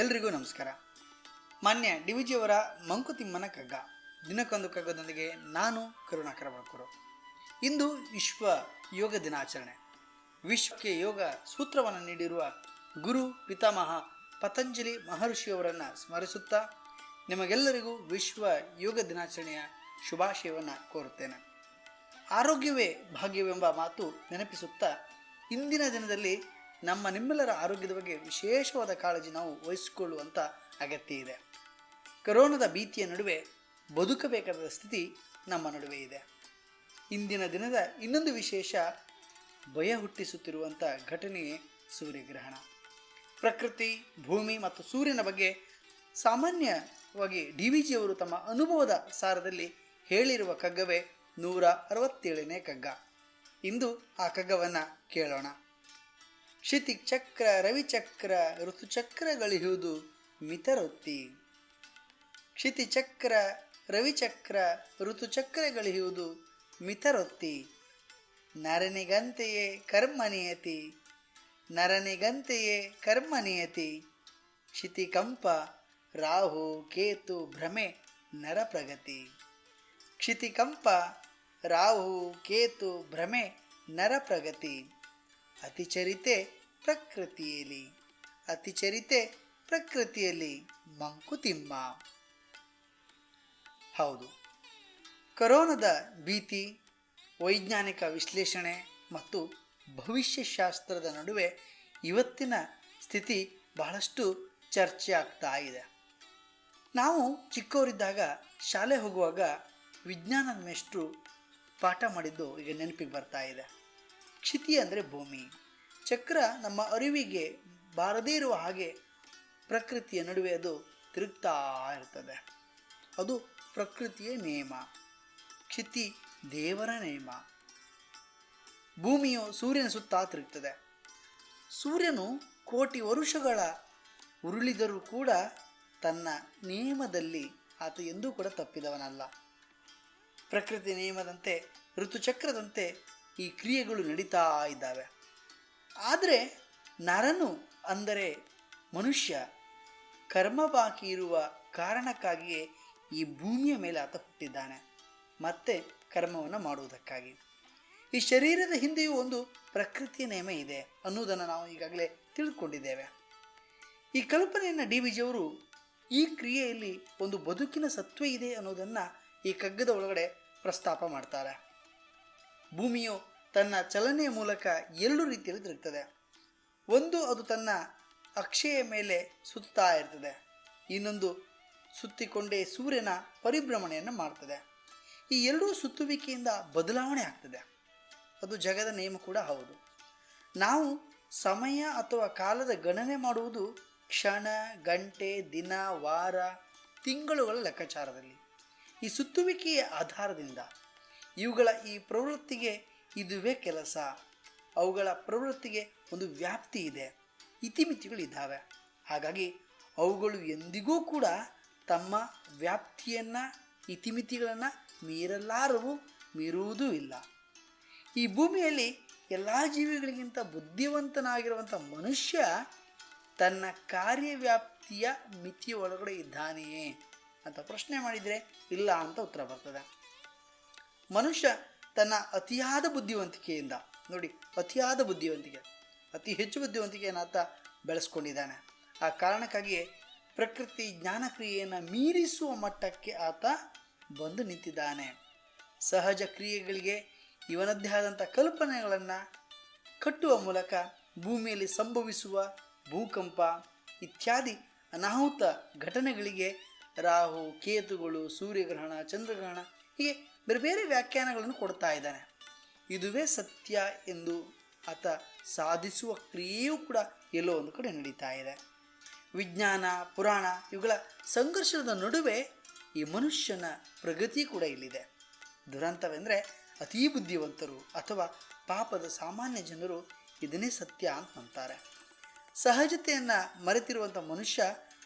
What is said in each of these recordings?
ಎಲ್ರಿಗೂ ನಮಸ್ಕಾರ. ಮಾನ್ಯ ಡಿವಿಜಿಯವರ ಮಂಕುತಿಮ್ಮನ ಕಗ್ಗ, ದಿನಕ್ಕೊಂದು ಕಗ್ಗದೊಂದಿಗೆ ನಾನು ಕರುಣಾಕರ ಬಳಕೂರು. ಇಂದು ವಿಶ್ವ ಯೋಗ ದಿನಾಚರಣೆ. ವಿಶ್ವಕ್ಕೆ ಯೋಗ ಸೂತ್ರವನ್ನು ನೀಡಿರುವ ಗುರು ಪಿತಾಮಹ ಪತಂಜಲಿ ಮಹರ್ಷಿಯವರನ್ನು ಸ್ಮರಿಸುತ್ತಾ ನಿಮಗೆಲ್ಲರಿಗೂ ವಿಶ್ವ ಯೋಗ ದಿನಾಚರಣೆಯ ಶುಭಾಶಯವನ್ನು ಕೋರುತ್ತೇನೆ. ಆರೋಗ್ಯವೇ ಭಾಗ್ಯವೆಂಬ ಮಾತು ನೆನಪಿಸುತ್ತಾ ಇಂದಿನ ದಿನದಲ್ಲಿ ನಿಮ್ಮೆಲ್ಲರ ಆರೋಗ್ಯದ ಬಗ್ಗೆ ವಿಶೇಷವಾದ ಕಾಳಜಿ ನಾವು ವಹಿಸಿಕೊಳ್ಳುವಂಥ ಅಗತ್ಯ ಇದೆ. ಕೊರೋನಾದ ಭೀತಿಯ ನಡುವೆ ಬದುಕಬೇಕಾದ ಸ್ಥಿತಿ ನಮ್ಮ ನಡುವೆ ಇದೆ. ಇಂದಿನ ದಿನದ ಇನ್ನೊಂದು ವಿಶೇಷ ಭಯ ಹುಟ್ಟಿಸುತ್ತಿರುವಂಥ ಘಟನೆಯೇ ಸೂರ್ಯಗ್ರಹಣ. ಪ್ರಕೃತಿ, ಭೂಮಿ ಮತ್ತು ಸೂರ್ಯನ ಬಗ್ಗೆ ಸಾಮಾನ್ಯವಾಗಿ ಡಿವಿಜಿಯವರು ತಮ್ಮ ಅನುಭವದ ಸಾರದಲ್ಲಿ ಹೇಳಿರುವ ಕಗ್ಗವೇ 167ನೇ ಕಗ್ಗ. ಇಂದು ಆ ಕಗ್ಗವನ್ನು ಕೇಳೋಣ. ಕ್ಷಿತಿಚಕ್ರ ರವಿಚಕ್ರ ಋತುಚಕ್ರಗಳಿಹುದು ಮಿತರೊತ್ತಿ. ಕ್ಷಿತಿಚಕ್ರ ರವಿಚಕ್ರ ಋತುಚಕ್ರಗಳಿಹುದು ಮಿತರೊತ್ತಿ. ನರನಿಗಂತೆಯೇ ಕರ್ಮನಿಯತಿ, ನರನಿಗಂತೆಯೇ ಕರ್ಮನಿಯತಿ. ಕ್ಷಿತಿಕಂಪ ರಾಹು ಕೇತು ಭ್ರಮೆ ನರಪ್ರಗತಿ. ಕ್ಷಿತಿಕಂಪ ರಾಹು ಕೇತು ಭ್ರಮೆ ನರಪ್ರಗತಿ. ಅತಿಚರಿತೆ ಪ್ರಕೃತಿಯಲ್ಲಿ, ಅತಿಚರಿತೆ ಪ್ರಕೃತಿಯಲ್ಲಿ ಮಂಕುತಿಮ್ಮ. ಹೌದು, ಕೊರೋನಾದ ಭೀತಿ, ವೈಜ್ಞಾನಿಕ ವಿಶ್ಲೇಷಣೆ ಮತ್ತು ಭವಿಷ್ಯಶಾಸ್ತ್ರದ ನಡುವೆ ಇವತ್ತಿನ ಸ್ಥಿತಿ ಬಹಳಷ್ಟು ಚರ್ಚೆ ಆಗ್ತಾ ಇದೆ. ನಾವು ಚಿಕ್ಕವರಿದ್ದಾಗ ಶಾಲೆ ಹೋಗುವಾಗ ವಿಜ್ಞಾನದ ಮೇಷ್ಟ್ರು ಪಾಠ ಮಾಡಿದ್ದು ಈಗ ನೆನಪಿಗೆ ಬರ್ತಾ ಇದೆ. ಕ್ಷಿತಿ ಅಂದರೆ ಭೂಮಿ, ಚಕ್ರ ನಮ್ಮ ಅರಿವಿಗೆ ಬಾರದೇ ಇರುವ ಹಾಗೆ ಪ್ರಕೃತಿಯ ನಡುವೆ ಅದು ತಿರುಗ್ತಾ ಇರ್ತದೆ. ಅದು ಪ್ರಕೃತಿಯ ನಿಯಮ. ಕ್ಷಿತಿ ದೇವರ ನಿಯಮ. ಭೂಮಿಯು ಸೂರ್ಯನ ಸುತ್ತ ತಿರುಗ್ತದೆ. ಸೂರ್ಯನು ಕೋಟಿ ವರುಷಗಳ ಉರುಳಿದರೂ ಕೂಡ ತನ್ನ ನಿಯಮದಲ್ಲಿ ಆತ ಎಂದೂ ಕೂಡ ತಪ್ಪಿದವನಲ್ಲ. ಪ್ರಕೃತಿ ನಿಯಮದಂತೆ, ಋತುಚಕ್ರದಂತೆ ಈ ಕ್ರಿಯೆಗಳು ನಡೀತಾ ಇದ್ದಾವೆ. ಆದರೆ ನರನು ಅಂದರೆ ಮನುಷ್ಯ ಕರ್ಮ ಬಾಕಿ ಇರುವ ಕಾರಣಕ್ಕಾಗಿಯೇ ಈ ಭೂಮಿಯ ಮೇಲೆ ಆತ ಹುಟ್ಟಿದ್ದಾನೆ, ಮತ್ತೆ ಕರ್ಮವನ್ನು ಮಾಡುವುದಕ್ಕಾಗಿ. ಈ ಶರೀರದ ಹಿಂದೆಯೂ ಒಂದು ಪ್ರಕೃತಿಯ ನಿಯಮ ಇದೆ ಅನ್ನುವುದನ್ನು ನಾವು ಈಗಾಗಲೇ ತಿಳ್ಕೊಂಡಿದ್ದೇವೆ. ಈ ಕಲ್ಪನೆಯನ್ನು ಡಿವಿಜಿಯವರು ಈ ಕ್ರಿಯೆಯಲ್ಲಿ ಒಂದು ಬದುಕಿನ ಸತ್ವ ಇದೆ ಅನ್ನೋದನ್ನು ಈ ಕಗ್ಗದ ಒಳಗಡೆ ಪ್ರಸ್ತಾಪ ಮಾಡ್ತಾರೆ. ಭೂಮಿಯು ತನ್ನ ಚಲನೆಯ ಮೂಲಕ ಎರಡು ರೀತಿಯಲ್ಲಿ ತಿರುಗ್ತದೆ. ಒಂದು, ಅದು ತನ್ನ ಅಕ್ಷೆಯ ಮೇಲೆ ಸುತ್ತಾ ಇರ್ತದೆ. ಇನ್ನೊಂದು, ಸುತ್ತಿಕೊಂಡೇ ಸೂರ್ಯನ ಪರಿಭ್ರಮಣೆಯನ್ನು ಮಾಡ್ತದೆ. ಈ ಎರಡೂ ಸುತ್ತುವಿಕೆಯಿಂದ ಬದಲಾವಣೆ ಆಗ್ತದೆ. ಅದು ಜಗದ ನಿಯಮ ಕೂಡ ಹೌದು. ನಾವು ಸಮಯ ಅಥವಾ ಕಾಲದ ಗಣನೆ ಮಾಡುವುದು ಕ್ಷಣ, ಗಂಟೆ, ದಿನ, ವಾರ, ತಿಂಗಳುಗಳ ಲೆಕ್ಕಾಚಾರದಲ್ಲಿ. ಈ ಸುತ್ತುವಿಕೆಯ ಆಧಾರದಿಂದ ಇವುಗಳ ಈ ಪ್ರವೃತ್ತಿಗೆ ಇದುವೇ ಕೆಲಸ, ಅವುಗಳ ಪ್ರವೃತ್ತಿಗೆ ಒಂದು ವ್ಯಾಪ್ತಿ ಇದೆ, ಇತಿಮಿತಿಗಳಿದ್ದಾವೆ. ಹಾಗಾಗಿ ಅವುಗಳು ಎಂದಿಗೂ ಕೂಡ ತಮ್ಮ ವ್ಯಾಪ್ತಿಯನ್ನು, ಇತಿಮಿತಿಗಳನ್ನು ಮೀರಲಾರವು, ಮೀರುವುದೂ ಇಲ್ಲ. ಈ ಭೂಮಿಯಲ್ಲಿ ಎಲ್ಲ ಜೀವಿಗಳಿಗಿಂತ ಬುದ್ಧಿವಂತನಾಗಿರುವಂಥ ಮನುಷ್ಯ ತನ್ನ ಕಾರ್ಯವ್ಯಾಪ್ತಿಯ ಮಿತಿಯ ಒಳಗಡೆ ಇದ್ದಾನೆಯೇ ಅಂತ ಪ್ರಶ್ನೆ ಮಾಡಿದರೆ ಇಲ್ಲ ಅಂತ ಉತ್ತರ ಬರ್ತದೆ. ಮನುಷ್ಯ ತನ್ನ ಅತಿಯಾದ ಬುದ್ಧಿವಂತಿಕೆಯಿಂದ, ನೋಡಿ, ಅತಿಯಾದ ಬುದ್ಧಿವಂತಿಕೆ, ಅತಿ ಹೆಚ್ಚು ಬುದ್ಧಿವಂತಿಕೆಯನ್ನು ಆತ ಬೆಳೆಸ್ಕೊಂಡಿದ್ದಾನೆ. ಆ ಕಾರಣಕ್ಕಾಗಿಯೇ ಪ್ರಕೃತಿ ಜ್ಞಾನಕ್ರಿಯೆಯನ್ನು ಮೀರಿಸುವ ಮಟ್ಟಕ್ಕೆ ಆತ ಬಂದು ನಿಂತಿದ್ದಾನೆ. ಸಹಜ ಕ್ರಿಯೆಗಳಿಗೆ ಇವನದ್ದೇ ಆದಂಥ ಕಲ್ಪನೆಗಳನ್ನು ಕಟ್ಟುವ ಮೂಲಕ ಭೂಮಿಯಲ್ಲಿ ಸಂಭವಿಸುವ ಭೂಕಂಪ ಇತ್ಯಾದಿ ಅನಾಹುತ ಘಟನೆಗಳಿಗೆ ರಾಹು ಕೇತುಗಳು, ಸೂರ್ಯಗ್ರಹಣ, ಚಂದ್ರಗ್ರಹಣ, ಹೀಗೆ ಬೇರೆ ಬೇರೆ ವ್ಯಾಖ್ಯಾನಗಳನ್ನು ಕೊಡ್ತಾ ಇದ್ದಾನೆ. ಇದುವೇ ಸತ್ಯ ಎಂದು ಆತ ಸಾಧಿಸುವ ಕ್ರಿಯೆಯೂ ಕೂಡ ಎಲ್ಲೋ ಒಂದು ಕಡೆ ನಡೀತಾ ಇದೆ. ವಿಜ್ಞಾನ, ಪುರಾಣ ಇವುಗಳ ಸಂಘರ್ಷದ ನಡುವೆ ಈ ಮನುಷ್ಯನ ಪ್ರಗತಿ ಕೂಡ ಇಲ್ಲಿದೆ. ದುರಂತವೆಂದರೆ ಅತೀ ಬುದ್ಧಿವಂತರು ಅಥವಾ ಪಾಪದ ಸಾಮಾನ್ಯ ಜನರು ಇದನ್ನೇ ಸತ್ಯ ಅಂತ ಅಂತಾರೆ. ಸಹಜತೆಯನ್ನು ಮರೆತಿರುವಂಥ ಮನುಷ್ಯ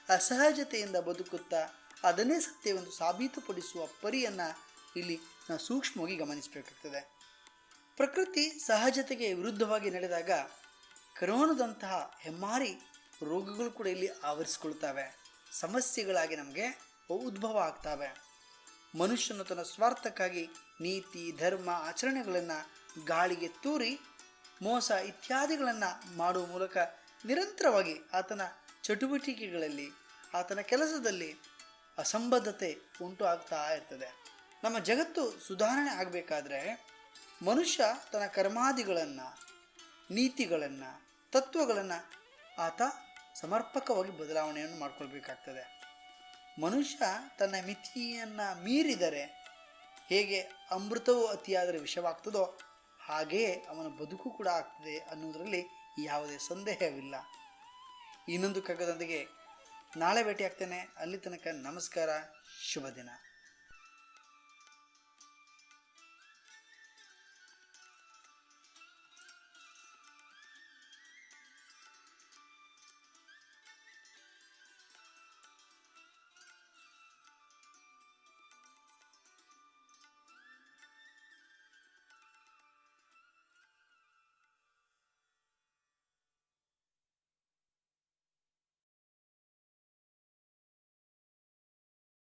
ಅಸಹಜತೆಯಿಂದ ಬದುಕುತ್ತಾ ಅದನ್ನೇ ಸತ್ಯವೆಂದು ಸಾಬೀತುಪಡಿಸುವ ಪರಿಯನ್ನು ಇಲ್ಲಿ ನಾವು ಸೂಕ್ಷ್ಮವಾಗಿ ಗಮನಿಸಬೇಕಾಗ್ತದೆ. ಪ್ರಕೃತಿ ಸಹಜತೆಗೆ ವಿರುದ್ಧವಾಗಿ ನಡೆದಾಗ ಕೊರೋನಾದಂತಹ ಹೆಮ್ಮಾರಿ ರೋಗಗಳು ಕೂಡ ಇಲ್ಲಿ ಆವರಿಸ್ಕೊಳ್ತವೆ, ಸಮಸ್ಯೆಗಳಾಗಿ ನಮಗೆ ಉದ್ಭವ ಆಗ್ತವೆ. ಮನುಷ್ಯನು ತನ್ನ ಸ್ವಾರ್ಥಕ್ಕಾಗಿ ನೀತಿ ಧರ್ಮ ಆಚರಣೆಗಳನ್ನು ಗಾಳಿಗೆ ತೂರಿ ಮೋಸ ಇತ್ಯಾದಿಗಳನ್ನು ಮಾಡುವ ಮೂಲಕ ನಿರಂತರವಾಗಿ ಆತನ ಚಟುವಟಿಕೆಗಳಲ್ಲಿ ಆತನ ಕೆಲಸದಲ್ಲಿ ಅಸಂಬದ್ಧತೆ ಉಂಟು ಆಗ್ತಾ ಇರ್ತದೆ. ನಮ್ಮ ಜಗತ್ತು ಸುಧಾರಣೆ ಆಗಬೇಕಾದ್ರೆ ಮನುಷ್ಯ ತನ್ನ ಕರ್ಮಾದಿಗಳನ್ನು ನೀತಿಗಳನ್ನು ತತ್ವಗಳನ್ನು ಆತ ಸಮರ್ಪಕವಾಗಿ ಬದಲಾವಣೆಯನ್ನು ಮಾಡಿಕೊಳ್ಬೇಕಾಗ್ತದೆ. ಮನುಷ್ಯ ತನ್ನ ಮಿತಿಯನ್ನು ಮೀರಿದರೆ ಹೇಗೆ ಅಮೃತವು ಅತಿಯಾದರೆ ವಿಷವಾಗ್ತದೋ ಹಾಗೆಯೇ ಅವನ ಬದುಕು ಕೂಡ ಆಗ್ತದೆ ಅನ್ನೋದರಲ್ಲಿ ಯಾವುದೇ ಸಂದೇಹವಿಲ್ಲ. ಇನ್ನೊಂದು ಕಗ್ಗದೊಂದಿಗೆ ನಾಳೆ ಭೇಟಿಯಾಗ್ತೇನೆ. ಅಲ್ಲಿ ತನಕ ನಮಸ್ಕಾರ, ಶುಭ ದಿನ.